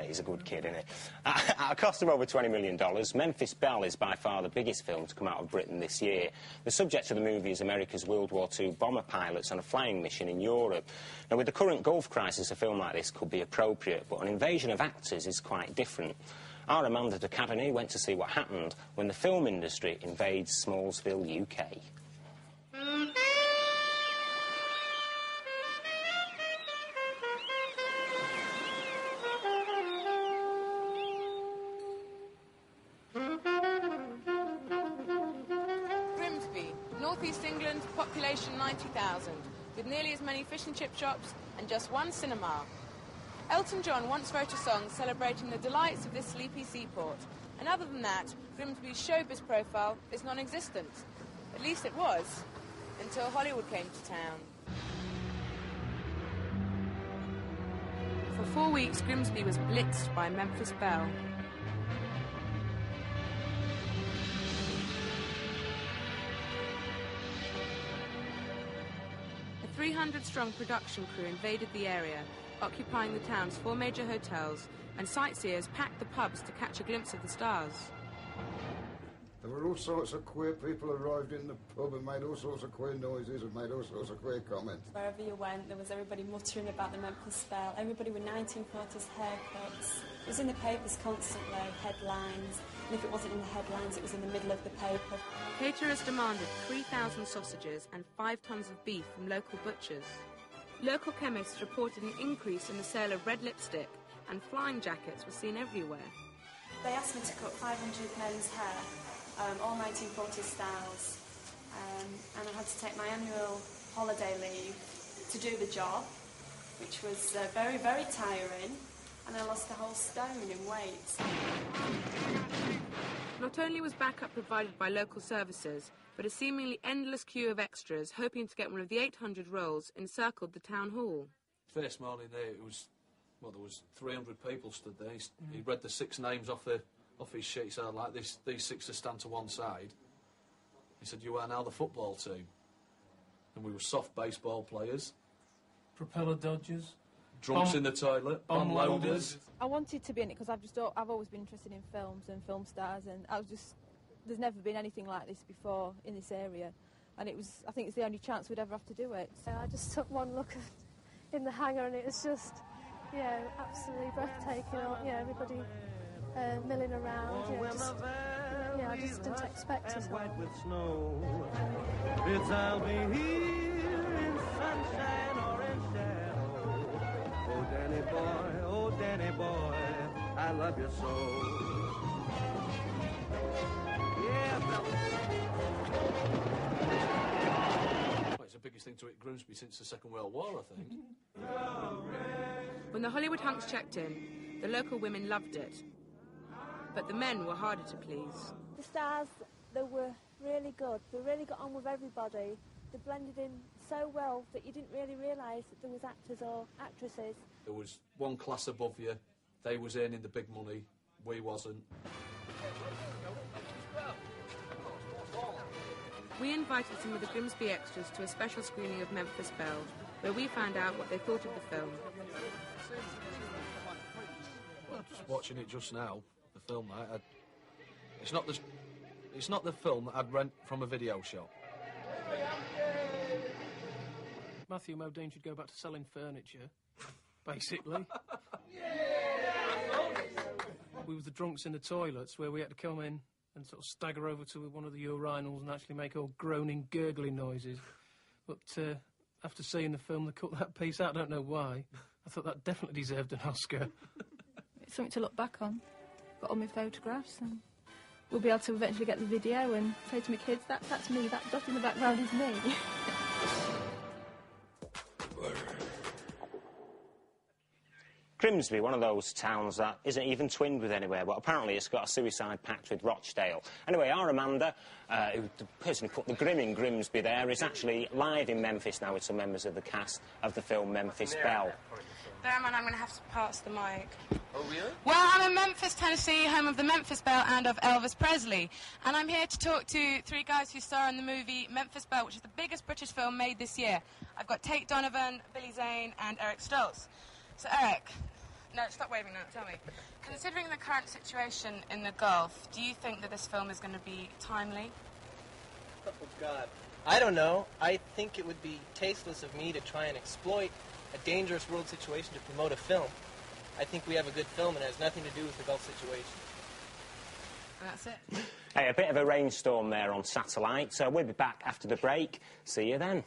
He's a good kid, isn't he? At a cost of over $20 million, Memphis Belle is by far the biggest film to come out of Britain this year. The subject of the movie is America's World War II bomber pilots on a flying mission in Europe. Now, with the current Gulf crisis, a film like this could be appropriate, but an invasion of actors is quite different. Our Amanda de Cabernet went to see what happened when the film industry invades Smallsville, UK. Grimsby, northeast England, population 90,000, with nearly as many fish and chip shops and just one cinema. Elton John once wrote a song celebrating the delights of this sleepy seaport, and other than that, Grimsby's showbiz profile is non-existent. At least it was, until Hollywood came to town. For 4 weeks, Grimsby was blitzed by Memphis Belle. A 300-strong production crew invaded the area, occupying the town's 4 major hotels, and sightseers packed the pubs to catch a glimpse of the stars. There were all sorts of queer people arrived in the pub and made all sorts of queer noises and made all sorts of queer comments. Wherever you went, there was everybody muttering about the Memphis Belle, everybody with 1940s haircuts. It was in the papers constantly, headlines, and if it wasn't in the headlines, it was in the middle of the paper. Caterers demanded 3,000 sausages and 5 tons of beef from local butchers. Local chemists reported an increase in the sale of red lipstick, and flying jackets were seen everywhere. They asked me to cut 500 men's hair, all 1940s styles, and I had to take my annual holiday leave to do the job, which was very, very tiring, and I lost a whole stone in weight. Not only was backup provided by local services, but a seemingly endless queue of extras hoping to get one of the 800 roles encircled the town hall. First morning there, it was, well, there was 300 people stood there. He read the 6 names off his sheet. He said, like, these 6 to stand to one side. He said, you are now the football team. And we were soft baseball players. Propeller dodgers. Drunks in the toilet. Bomb loaders. I wanted to be in it because I've always been interested in films and film stars, and there's never been anything like this before in this area, and I think it's the only chance we'd ever have to do it. So I just took one look in the hangar, and it was just, yeah, absolutely breathtaking. Yeah, everybody milling around. Yeah, I just didn't expect it. I'll be here in sunshine or in shadow. Oh, Danny boy, I love you so. Well, it's the biggest thing to hit Grimsby since the Second World War, I think. When the Hollywood hunks checked in, the local women loved it. But the men were harder to please. The stars, they were really good. They really got on with everybody. They blended in so well that you didn't really realise that there was actors or actresses. There was one class above you. They was earning the big money. We wasn't. We invited some of the Grimsby extras to a special screening of Memphis Belle, where we found out what they thought of the film. Well, just watching it just now, the film, it's not the film that I'd rent from a video shop. Matthew Modine should go back to selling furniture, basically. We were the drunks in the toilets where we had to come in and sort of stagger over to one of the urinals and actually make all groaning, gurgling noises. But after seeing the film, they cut that piece out. I don't know why. I thought that definitely deserved an Oscar. It's something to look back on. Got all my photographs, and we'll be able to eventually get the video and say to my kids, that's me, that dot in the background is me. Grimsby, one of those towns that isn't even twinned with anywhere, but apparently it's got a suicide pact with Rochdale. Anyway, our Amanda, the person who put the grim in Grimsby there, is actually live in Memphis now with some members of the cast of the film Memphis Belle. Bearman, I'm going to have to pass the mic. Oh, really? Well, I'm in Memphis, Tennessee, home of the Memphis Belle and of Elvis Presley. And I'm here to talk to 3 guys who star in the movie Memphis Belle, which is the biggest British film made this year. I've got Tate Donovan, Billy Zane and Eric Stoltz. So, Eric, No, stop waving now, tell me. Considering the current situation in the Gulf, do you think that this film is going to be timely? Oh, God. I don't know. I think it would be tasteless of me to try and exploit a dangerous world situation to promote a film. I think we have a good film and it has nothing to do with the Gulf situation. And that's it. Hey, a bit of a rainstorm there on satellite, so we'll be back after the break. See you then.